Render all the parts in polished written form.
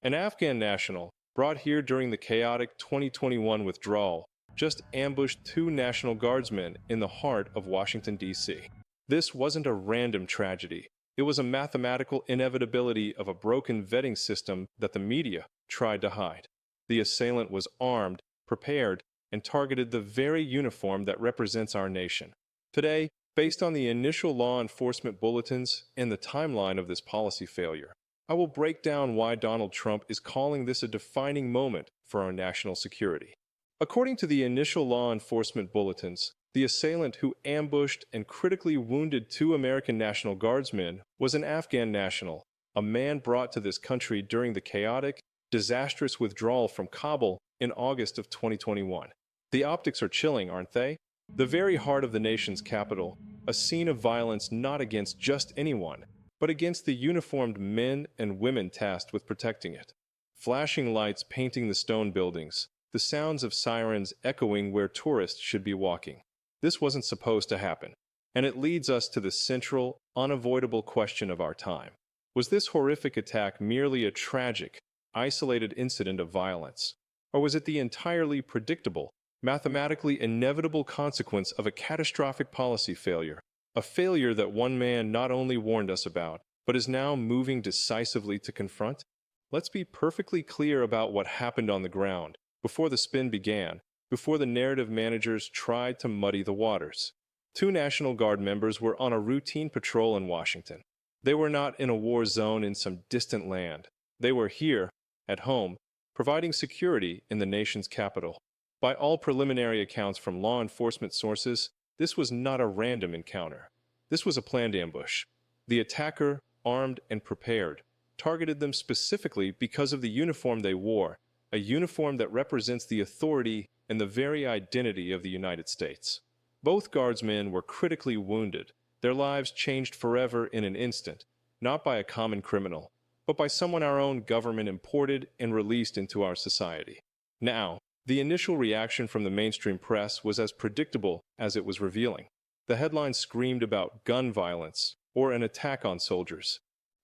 An Afghan national, brought here during the chaotic 2021 withdrawal, just ambushed two National Guardsmen in the heart of Washington, D.C. This wasn't a random tragedy. It was a mathematical inevitability of a broken vetting system that the media tried to hide. The assailant was armed, prepared, and targeted the very uniform that represents our nation. Today, based on the initial law enforcement bulletins and the timeline of this policy failure, I will break down why Donald Trump is calling this a defining moment for our national security. According to the initial law enforcement bulletins, the assailant who ambushed and critically wounded two American National Guardsmen was an Afghan national, a man brought to this country during the chaotic, disastrous withdrawal from Kabul in August of 2021. The optics are chilling, aren't they? The very heart of the nation's capital, a scene of violence not against just anyone, but against the uniformed men and women tasked with protecting it. Flashing lights painting the stone buildings, the sounds of sirens echoing where tourists should be walking. This wasn't supposed to happen, and it leads us to the central, unavoidable question of our time. Was this horrific attack merely a tragic, isolated incident of violence, or was it the entirely predictable, mathematically inevitable consequence of a catastrophic policy failure, a failure that one man not only warned us about, but is now moving decisively to confront? Let's be perfectly clear about what happened on the ground, before the spin began, before the narrative managers tried to muddy the waters. Two National Guard members were on a routine patrol in Washington. They were not in a war zone in some distant land. They were here, at home, providing security in the nation's capital. By all preliminary accounts from law enforcement sources, this was not a random encounter. This was a planned ambush. The attacker, armed and prepared, targeted them specifically because of the uniform they wore, a uniform that represents the authority and the very identity of the United States. Both guardsmen were critically wounded, their lives changed forever in an instant, not by a common criminal, but by someone our own government imported and released into our society. Now, the initial reaction from the mainstream press was as predictable as it was revealing. The headlines screamed about gun violence or an attack on soldiers.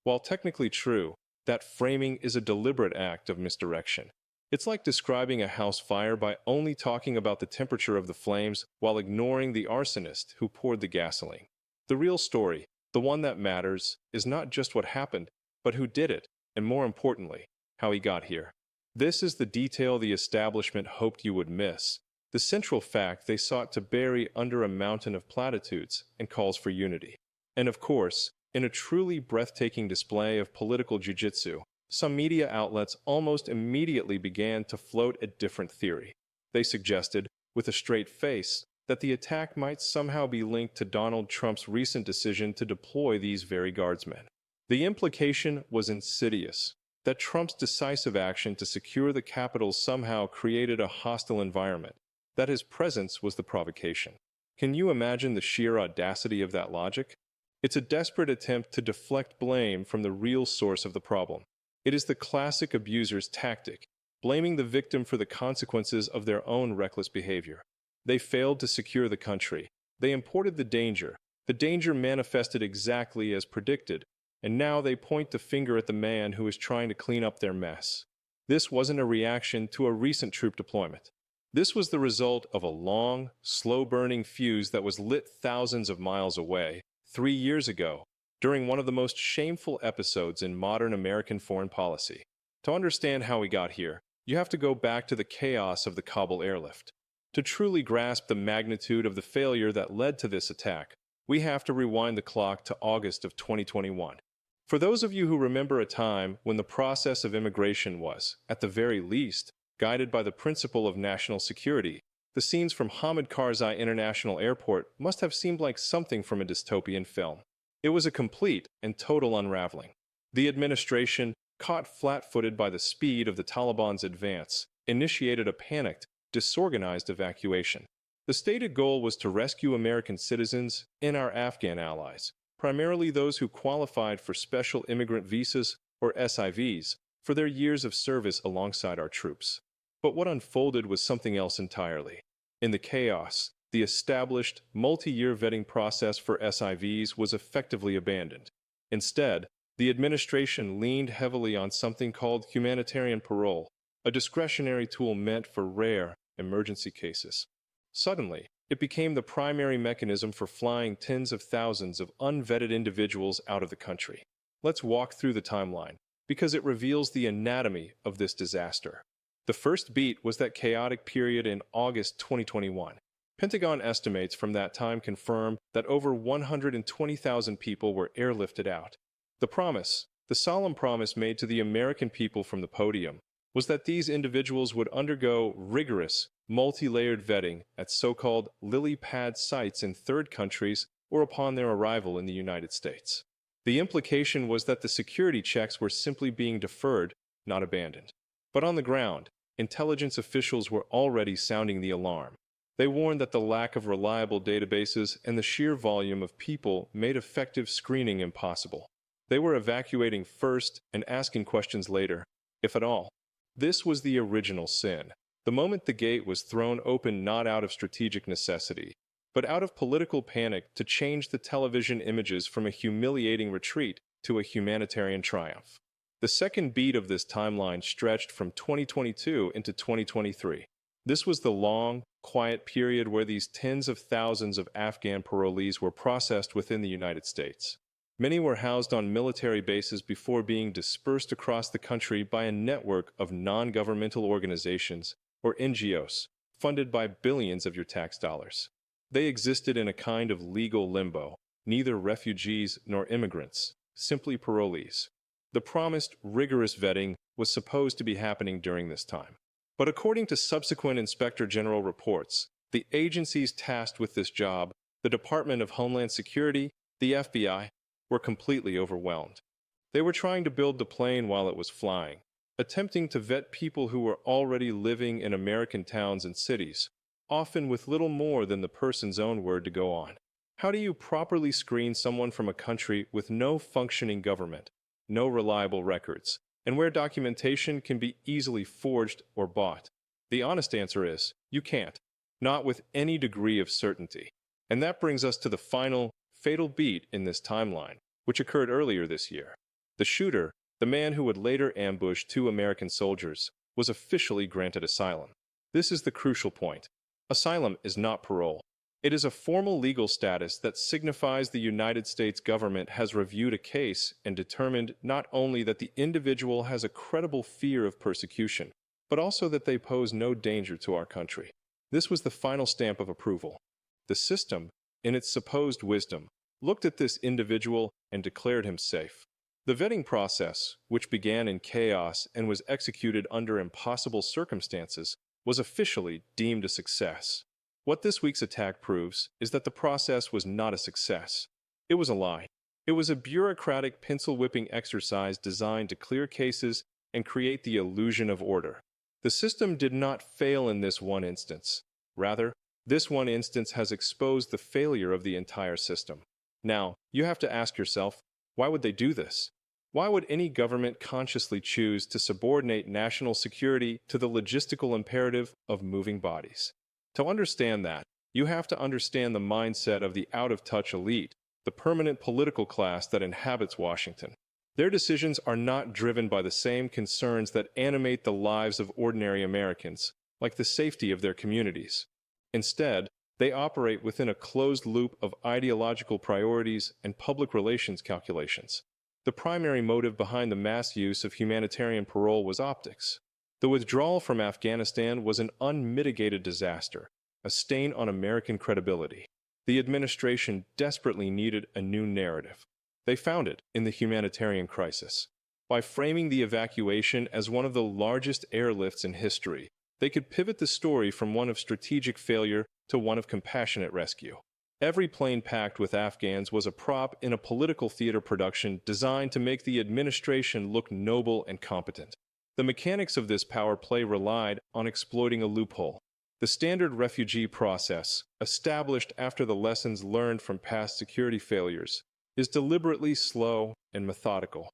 While technically true, that framing is a deliberate act of misdirection. It's like describing a house fire by only talking about the temperature of the flames while ignoring the arsonist who poured the gasoline. The real story, the one that matters, is not just what happened, but who did it, and more importantly, how he got here. This is the detail the establishment hoped you would miss, the central fact they sought to bury under a mountain of platitudes and calls for unity. And of course, in a truly breathtaking display of political jiu-jitsu, some media outlets almost immediately began to float a different theory. They suggested, with a straight face, that the attack might somehow be linked to Donald Trump's recent decision to deploy these very guardsmen. The implication was insidious, that Trump's decisive action to secure the Capitol somehow created a hostile environment, that his presence was the provocation. Can you imagine the sheer audacity of that logic? It's a desperate attempt to deflect blame from the real source of the problem. It is the classic abuser's tactic, blaming the victim for the consequences of their own reckless behavior. They failed to secure the country. They imported the danger. The danger manifested exactly as predicted, and now they point the finger at the man who is trying to clean up their mess. This wasn't a reaction to a recent troop deployment. This was the result of a long, slow-burning fuse that was lit thousands of miles away, 3 years ago, during one of the most shameful episodes in modern American foreign policy. To understand how we got here, you have to go back to the chaos of the Kabul airlift. To truly grasp the magnitude of the failure that led to this attack, we have to rewind the clock to August of 2021. For those of you who remember a time when the process of immigration was, at the very least, guided by the principle of national security, the scenes from Hamid Karzai International Airport must have seemed like something from a dystopian film. It was a complete and total unraveling. The administration, caught flat-footed by the speed of the Taliban's advance, initiated a panicked, disorganized evacuation. The stated goal was to rescue American citizens and our Afghan allies, primarily those who qualified for special immigrant visas, or SIVs, for their years of service alongside our troops. But what unfolded was something else entirely. In the chaos, the established, multi-year vetting process for SIVs was effectively abandoned. Instead, The administration leaned heavily on something called humanitarian parole, a discretionary tool meant for rare, emergency cases. Suddenly, it became the primary mechanism for flying tens of thousands of unvetted individuals out of the country. Let's walk through the timeline, because it reveals the anatomy of this disaster. The first beat was that chaotic period in August 2021. Pentagon estimates from that time confirm that over 120,000 people were airlifted out. The solemn promise made to the American people from the podium, was that these individuals would undergo rigorous, multi-layered vetting at so-called lily pad sites in third countries or upon their arrival in the United States. The implication was that the security checks were simply being deferred, not abandoned. But on the ground, intelligence officials were already sounding the alarm. They warned that the lack of reliable databases and the sheer volume of people made effective screening impossible. They were evacuating first and asking questions later, if at all. This was the original sin. The moment the gate was thrown open not out of strategic necessity, but out of political panic to change the television images from a humiliating retreat to a humanitarian triumph. The second beat of this timeline stretched from 2022 into 2023. This was the long, quiet period where these tens of thousands of Afghan parolees were processed within the United States. Many were housed on military bases before being dispersed across the country by a network of non-governmental organizations, or NGOs, funded by billions of your tax dollars. They existed in a kind of legal limbo, neither refugees nor immigrants, simply parolees. The promised rigorous vetting was supposed to be happening during this time. But according to subsequent Inspector General reports, the agencies tasked with this job, the Department of Homeland Security, the FBI, were completely overwhelmed. They were trying to build the plane while it was flying, attempting to vet people who were already living in American towns and cities, often with little more than the person's own word to go on. How do you properly screen someone from a country with no functioning government, no reliable records, and where documentation can be easily forged or bought? The honest answer is, you can't, not with any degree of certainty. And that brings us to the final, fatal beat in this timeline, which occurred earlier this year. The shooter, the man who would later ambush 2 American soldiers, was officially granted asylum. This is the crucial point. Asylum is not parole. It is a formal legal status that signifies the United States government has reviewed a case and determined not only that the individual has a credible fear of persecution, but also that they pose no danger to our country. This was the final stamp of approval. The system, in its supposed wisdom, looked at this individual and declared him safe. The vetting process, which began in chaos and was executed under impossible circumstances, was officially deemed a success. What this week's attack proves is that the process was not a success. It was a lie. It was a bureaucratic pencil-whipping exercise designed to clear cases and create the illusion of order. The system did not fail in this one instance. Rather, this one instance has exposed the failure of the entire system. Now, you have to ask yourself, why would they do this? Why would any government consciously choose to subordinate national security to the logistical imperative of moving bodies? To understand that, you have to understand the mindset of the out-of-touch elite, the permanent political class that inhabits Washington. Their decisions are not driven by the same concerns that animate the lives of ordinary Americans, like the safety of their communities. Instead, they operate within a closed loop of ideological priorities and public relations calculations. The primary motive behind the mass use of humanitarian parole was optics. The withdrawal from Afghanistan was an unmitigated disaster, a stain on American credibility. The administration desperately needed a new narrative. They found it in the humanitarian crisis. By framing the evacuation as one of the largest airlifts in history, they could pivot the story from one of strategic failure to one of compassionate rescue. Every plane packed with Afghans was a prop in a political theater production designed to make the administration look noble and competent. The mechanics of this power play relied on exploiting a loophole. The standard refugee process, established after the lessons learned from past security failures, is deliberately slow and methodical.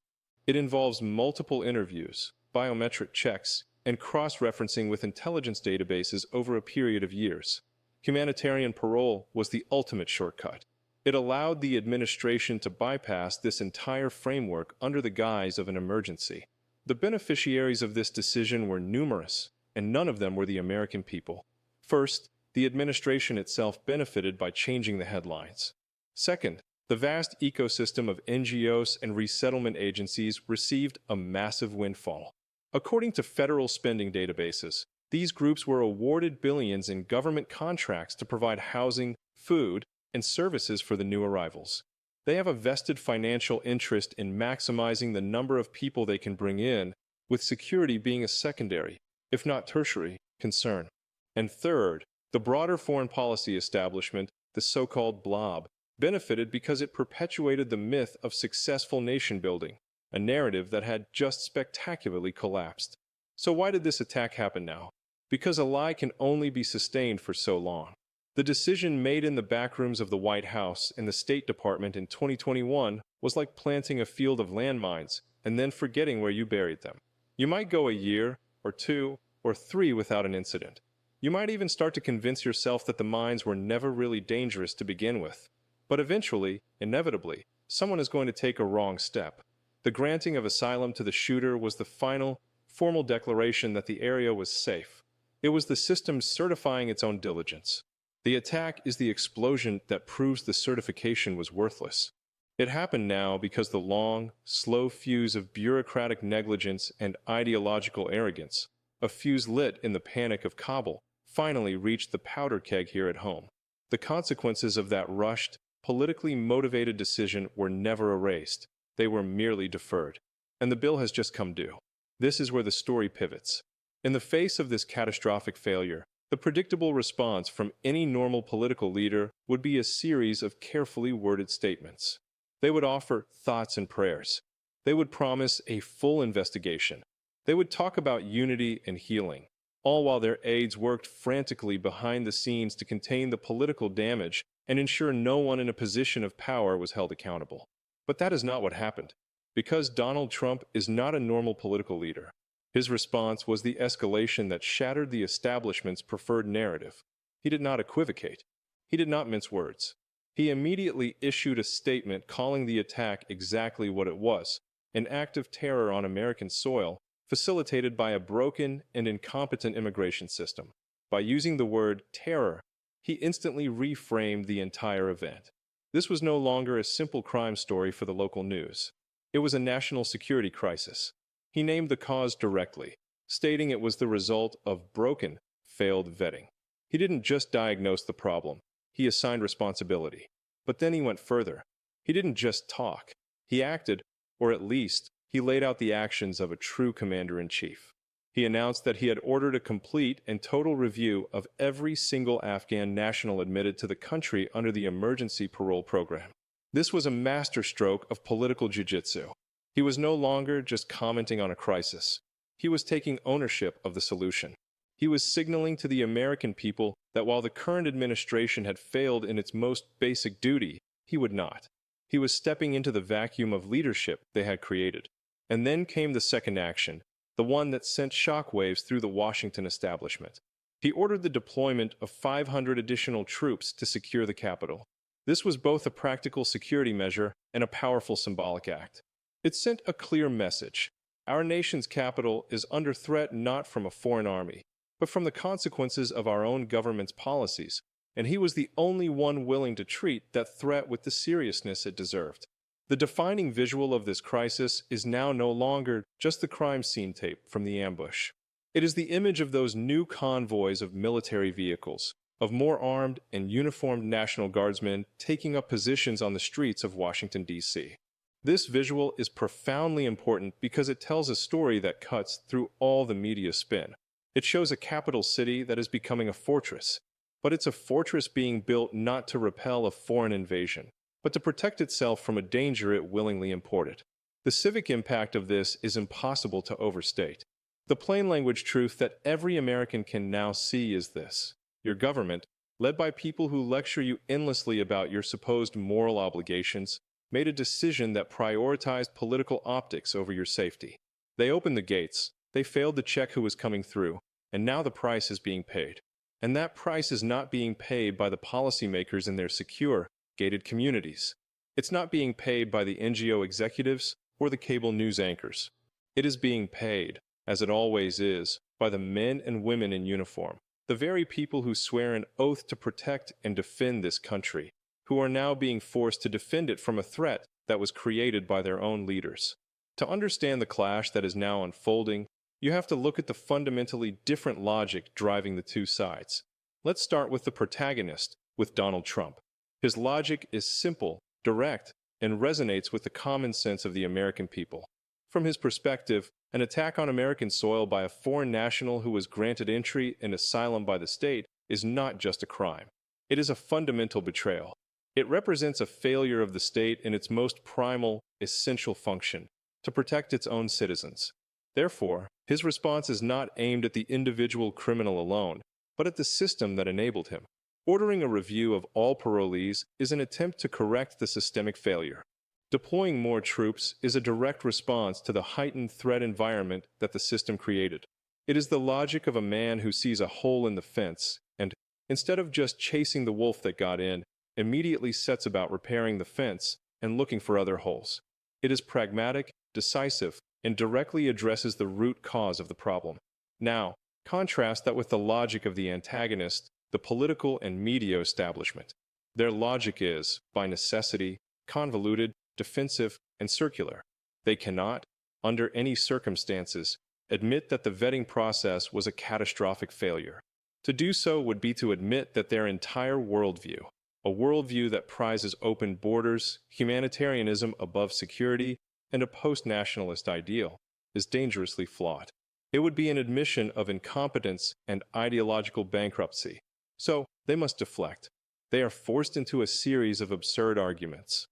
It involves multiple interviews, biometric checks, and cross-referencing with intelligence databases over a period of years. Humanitarian parole was the ultimate shortcut. It allowed the administration to bypass this entire framework under the guise of an emergency. The beneficiaries of this decision were numerous, and none of them were the American people. First, the administration itself benefited by changing the headlines. Second, the vast ecosystem of NGOs and resettlement agencies received a massive windfall. According to federal spending databases, these groups were awarded billions in government contracts to provide housing, food, and services for the new arrivals. They have a vested financial interest in maximizing the number of people they can bring in, with security being a secondary, if not tertiary, concern. And third, the broader foreign policy establishment, the so-called blob, benefited because it perpetuated the myth of successful nation-building, a narrative that had just spectacularly collapsed. So why did this attack happen now? Because a lie can only be sustained for so long. The decision made in the backrooms of the White House and the State Department in 2021 was like planting a field of landmines and then forgetting where you buried them. You might go a year, or 2, or 3 without an incident. You might even start to convince yourself that the mines were never really dangerous to begin with. But eventually, inevitably, someone is going to take a wrong step. The granting of asylum to the shooter was the final, formal declaration that the area was safe. It was the system certifying its own diligence. The attack is the explosion that proves the certification was worthless. It happened now because the long, slow fuse of bureaucratic negligence and ideological arrogance, a fuse lit in the panic of Kabul, finally reached the powder keg here at home. The consequences of that rushed, politically motivated decision were never erased. They were merely deferred. And the bill has just come due. This is where the story pivots. In the face of this catastrophic failure, the predictable response from any normal political leader would be a series of carefully worded statements. They would offer thoughts and prayers. They would promise a full investigation. They would talk about unity and healing, all while their aides worked frantically behind the scenes to contain the political damage and ensure no one in a position of power was held accountable. But that is not what happened. Because Donald Trump is not a normal political leader, his response was the escalation that shattered the establishment's preferred narrative. He did not equivocate. He did not mince words. He immediately issued a statement calling the attack exactly what it was, an act of terror on American soil, facilitated by a broken and incompetent immigration system. By using the word terror, he instantly reframed the entire event. This was no longer a simple crime story for the local news. It was a national security crisis. He named the cause directly, stating it was the result of broken, failed vetting. He didn't just diagnose the problem, he assigned responsibility. But then he went further. He didn't just talk. He acted, or at least, he laid out the actions of a true commander-in-chief. He announced that he had ordered a complete and total review of every single Afghan national admitted to the country under the emergency parole program. This was a masterstroke of political jiu-jitsu. He was no longer just commenting on a crisis. He was taking ownership of the solution. He was signaling to the American people that while the current administration had failed in its most basic duty, he would not. He was stepping into the vacuum of leadership they had created. And then came the second action, the one that sent shockwaves through the Washington establishment. He ordered the deployment of 500 additional troops to secure the capital. This was both a practical security measure and a powerful symbolic act. It sent a clear message. Our nation's capital is under threat not from a foreign army, but from the consequences of our own government's policies, and he was the only one willing to treat that threat with the seriousness it deserved. The defining visual of this crisis is now no longer just the crime scene tape from the ambush. It is the image of those new convoys of military vehicles, of more armed and uniformed National Guardsmen taking up positions on the streets of Washington, D.C. This visual is profoundly important because it tells a story that cuts through all the media spin. It shows a capital city that is becoming a fortress, but it's a fortress being built not to repel a foreign invasion, but to protect itself from a danger it willingly imported. The civic impact of this is impossible to overstate. The plain language truth that every American can now see is this: your government, led by people who lecture you endlessly about your supposed moral obligations, made a decision that prioritized political optics over your safety. They opened the gates, they failed to check who was coming through, and now the price is being paid. And that price is not being paid by the policymakers in their secure, gated communities. It's not being paid by the NGO executives or the cable news anchors. It is being paid, as it always is, by the men and women in uniform, the very people who swear an oath to protect and defend this country, who are now being forced to defend it from a threat that was created by their own leaders. To understand the clash that is now unfolding, you have to look at the fundamentally different logic driving the two sides. Let's start with the protagonist, with Donald Trump. His logic is simple, direct, and resonates with the common sense of the American people. From his perspective, an attack on American soil by a foreign national who was granted entry and asylum by the state is not just a crime. It is a fundamental betrayal. It represents a failure of the state in its most primal, essential function, to protect its own citizens. Therefore, his response is not aimed at the individual criminal alone, but at the system that enabled him. Ordering a review of all parolees is an attempt to correct the systemic failure. Deploying more troops is a direct response to the heightened threat environment that the system created. It is the logic of a man who sees a hole in the fence and, instead of just chasing the wolf that got in, immediately sets about repairing the fence and looking for other holes. It is pragmatic, decisive, and directly addresses the root cause of the problem. Now, contrast that with the logic of the antagonist, the political and media establishment. Their logic is, by necessity, convoluted, defensive, and circular. They cannot, under any circumstances, admit that the vetting process was a catastrophic failure. To do so would be to admit that their entire worldview, a worldview that prizes open borders, humanitarianism above security, and a post-nationalist ideal, is dangerously flawed. It would be an admission of incompetence and ideological bankruptcy. So, they must deflect. They are forced into a series of absurd arguments.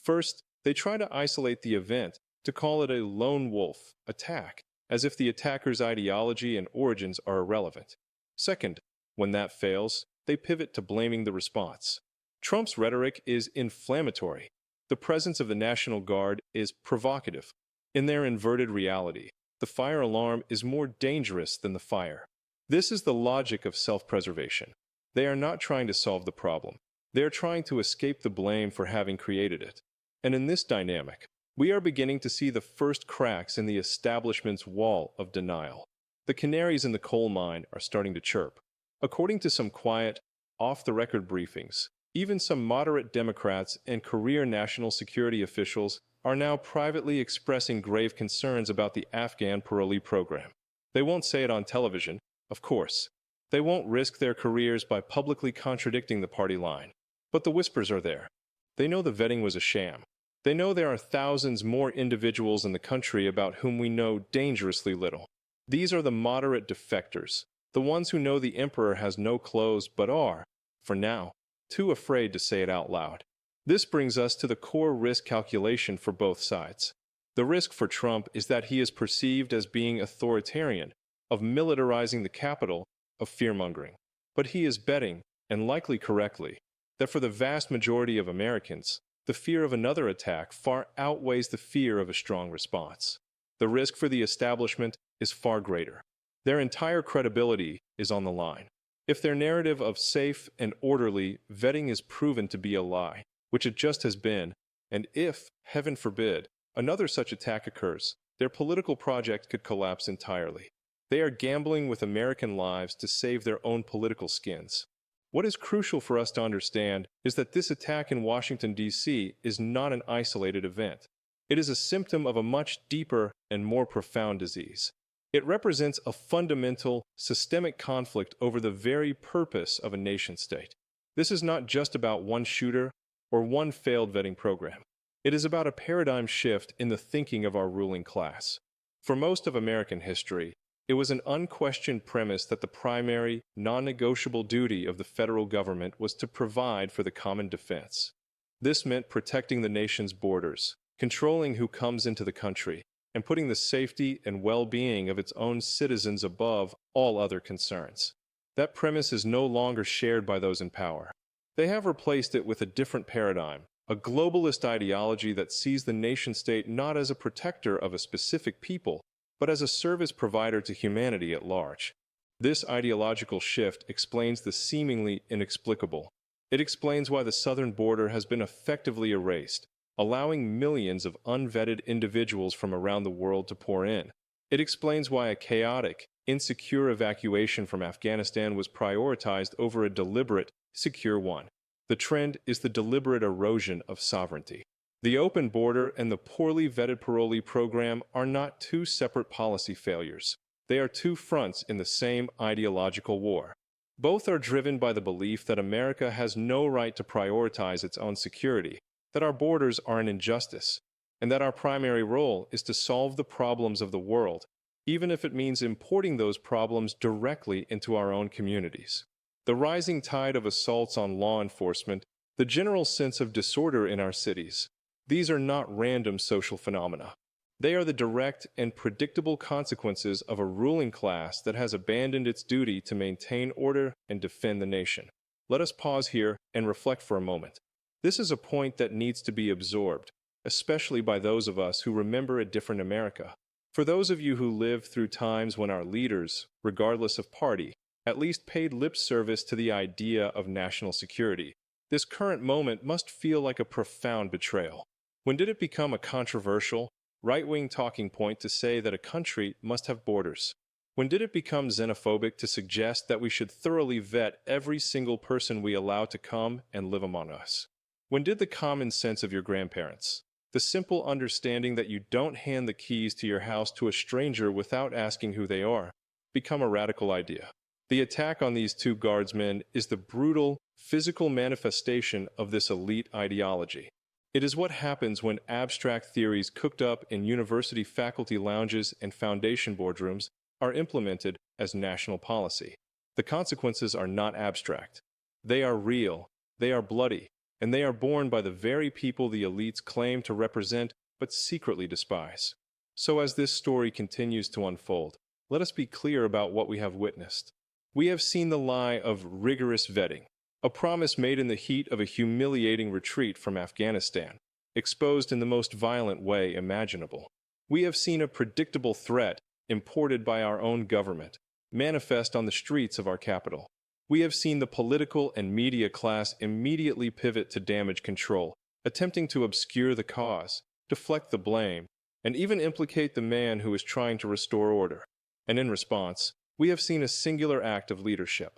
First, they try to isolate the event, to call it a lone wolf attack, as if the attacker's ideology and origins are irrelevant. Second, when that fails, they pivot to blaming the response. Trump's rhetoric is inflammatory. The presence of the National Guard is provocative. In their inverted reality, the fire alarm is more dangerous than the fire. This is the logic of self-preservation. They are not trying to solve the problem. They are trying to escape the blame for having created it. And in this dynamic, we are beginning to see the first cracks in the establishment's wall of denial. The canaries in the coal mine are starting to chirp. According to some quiet, off-the-record briefings, even some moderate Democrats and career national security officials are now privately expressing grave concerns about the Afghan parolee program. They won't say it on television, of course. They won't risk their careers by publicly contradicting the party line. But the whispers are there. They know the vetting was a sham. They know there are thousands more individuals in the country about whom we know dangerously little. These are the moderate defectors, the ones who know the emperor has no clothes but are, for now, too afraid to say it out loud. This brings us to the core risk calculation for both sides. The risk for Trump is that he is perceived as being authoritarian, of militarizing the capital, of fear-mongering. But he is betting, and likely correctly, that for the vast majority of Americans, the fear of another attack far outweighs the fear of a strong response. The risk for the establishment is far greater. Their entire credibility is on the line. If their narrative of safe and orderly vetting is proven to be a lie, which it just has been, and if, heaven forbid, another such attack occurs, their political project could collapse entirely. They are gambling with American lives to save their own political skins. What is crucial for us to understand is that this attack in Washington, D.C. is not an isolated event. It is a symptom of a much deeper and more profound disease. It represents a fundamental, systemic conflict over the very purpose of a nation-state. This is not just about one shooter or one failed vetting program. It is about a paradigm shift in the thinking of our ruling class. For most of American history, it was an unquestioned premise that the primary, non-negotiable duty of the federal government was to provide for the common defense. This meant protecting the nation's borders, controlling who comes into the country, and putting the safety and well-being of its own citizens above all other concerns. That premise is no longer shared by those in power. They have replaced it with a different paradigm, a globalist ideology that sees the nation-state not as a protector of a specific people, but as a service provider to humanity at large. This ideological shift explains the seemingly inexplicable. It explains why the southern border has been effectively erased, allowing millions of unvetted individuals from around the world to pour in. It explains why a chaotic, insecure evacuation from Afghanistan was prioritized over a deliberate, secure one. The trend is the deliberate erosion of sovereignty. The open border and the poorly vetted parole program are not two separate policy failures. They are two fronts in the same ideological war. Both are driven by the belief that America has no right to prioritize its own security, that our borders are an injustice, and that our primary role is to solve the problems of the world, even if it means importing those problems directly into our own communities. The rising tide of assaults on law enforcement, the general sense of disorder in our cities, these are not random social phenomena. They are the direct and predictable consequences of a ruling class that has abandoned its duty to maintain order and defend the nation. Let us pause here and reflect for a moment. This is a point that needs to be absorbed, especially by those of us who remember a different America. For those of you who lived through times when our leaders, regardless of party, at least paid lip service to the idea of national security, this current moment must feel like a profound betrayal. When did it become a controversial, right-wing talking point to say that a country must have borders? When did it become xenophobic to suggest that we should thoroughly vet every single person we allow to come and live among us? When did the common sense of your grandparents, the simple understanding that you don't hand the keys to your house to a stranger without asking who they are, become a radical idea? The attack on these two guardsmen is the brutal, physical manifestation of this elite ideology. It is what happens when abstract theories cooked up in university faculty lounges and foundation boardrooms are implemented as national policy. The consequences are not abstract. They are real, they are bloody, and they are borne by the very people the elites claim to represent but secretly despise. So as this story continues to unfold, let us be clear about what we have witnessed. We have seen the lie of rigorous vetting, a promise made in the heat of a humiliating retreat from Afghanistan, exposed in the most violent way imaginable. We have seen a predictable threat imported by our own government, manifest on the streets of our capital. We have seen the political and media class immediately pivot to damage control, attempting to obscure the cause, deflect the blame, and even implicate the man who is trying to restore order. And in response, we have seen a singular act of leadership.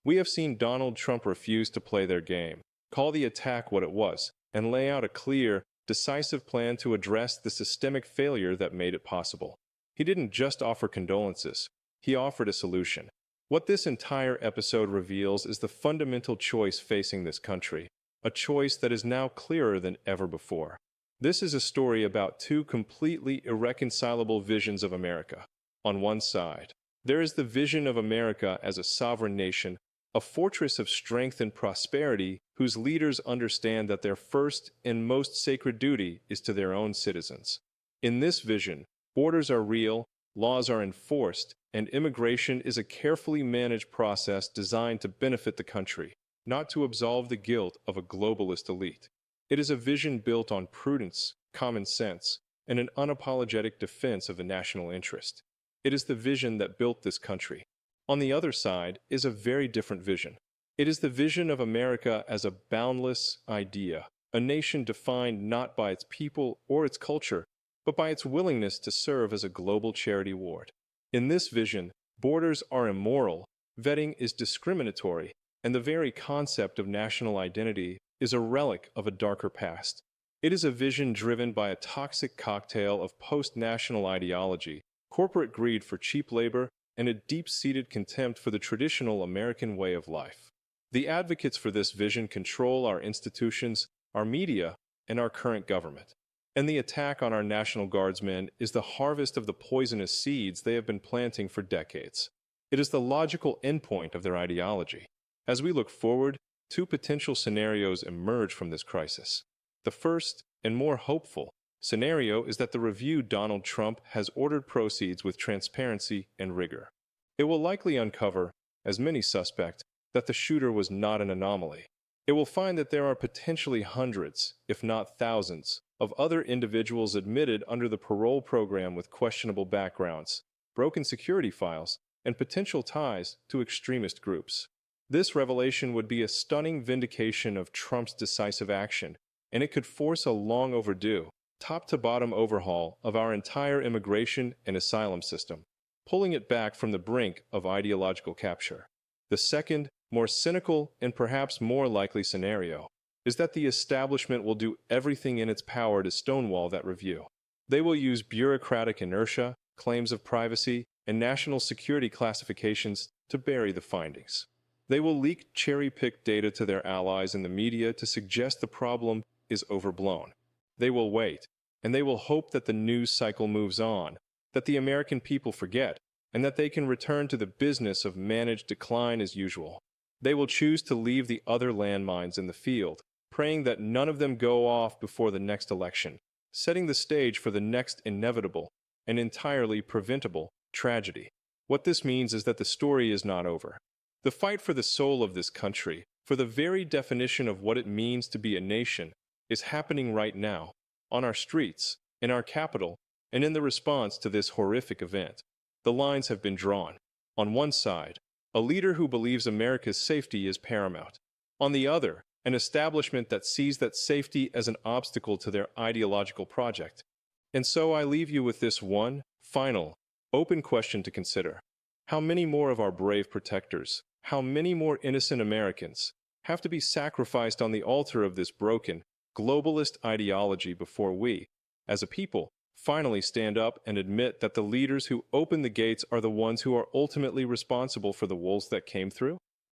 We have seen Donald Trump refuse to play their game, call the attack what it was, and lay out a clear, decisive plan to address the systemic failure that made it possible. He didn't just offer condolences, he offered a solution. What this entire episode reveals is the fundamental choice facing this country, a choice that is now clearer than ever before. This is a story about two completely irreconcilable visions of America. On one side, there is the vision of America as a sovereign nation, a fortress of strength and prosperity whose leaders understand that their first and most sacred duty is to their own citizens. In this vision, borders are real, laws are enforced, and immigration is a carefully managed process designed to benefit the country, not to absolve the guilt of a globalist elite. It is a vision built on prudence, common sense, and an unapologetic defense of the national interest. It is the vision that built this country. On the other side is a very different vision. It is the vision of America as a boundless idea, a nation defined not by its people or its culture, but by its willingness to serve as a global charity ward. In this vision, borders are immoral, vetting is discriminatory, and the very concept of national identity is a relic of a darker past. It is a vision driven by a toxic cocktail of post-national ideology, corporate greed for cheap labor, and a deep-seated contempt for the traditional American way of life. The advocates for this vision control our institutions, our media, and our current government. And the attack on our National Guardsmen is the harvest of the poisonous seeds they have been planting for decades. It is the logical endpoint of their ideology. As we look forward, two potential scenarios emerge from this crisis. The first, and more hopeful, scenario is that the review Donald Trump has ordered proceeds with transparency and rigor. It will likely uncover, as many suspect, that the shooter was not an anomaly. It will find that there are potentially hundreds, if not thousands, of other individuals admitted under the parole program with questionable backgrounds, broken security files, and potential ties to extremist groups. This revelation would be a stunning vindication of Trump's decisive action, and it could force a long overdue, top-to-bottom overhaul of our entire immigration and asylum system, pulling it back from the brink of ideological capture. The second, more cynical and perhaps more likely scenario is that the establishment will do everything in its power to stonewall that review. They will use bureaucratic inertia, claims of privacy, and national security classifications to bury the findings. They will leak cherry-picked data to their allies in the media to suggest the problem is overblown. They will wait, and they will hope that the news cycle moves on, that the American people forget, and that they can return to the business of managed decline as usual. They will choose to leave the other landmines in the field, praying that none of them go off before the next election, setting the stage for the next inevitable and entirely preventable tragedy. What this means is that the story is not over. The fight for the soul of this country, for the very definition of what it means to be a nation, is happening right now, on our streets, in our capital, and in the response to this horrific event. The lines have been drawn. On one side, a leader who believes America's safety is paramount. On the other, an establishment that sees that safety as an obstacle to their ideological project. And so I leave you with this one, final, open question to consider. How many more of our brave protectors, how many more innocent Americans, have to be sacrificed on the altar of this broken, globalist ideology before we, as a people, finally stand up and admit that the leaders who open the gates are the ones who are ultimately responsible for the wolves that came through?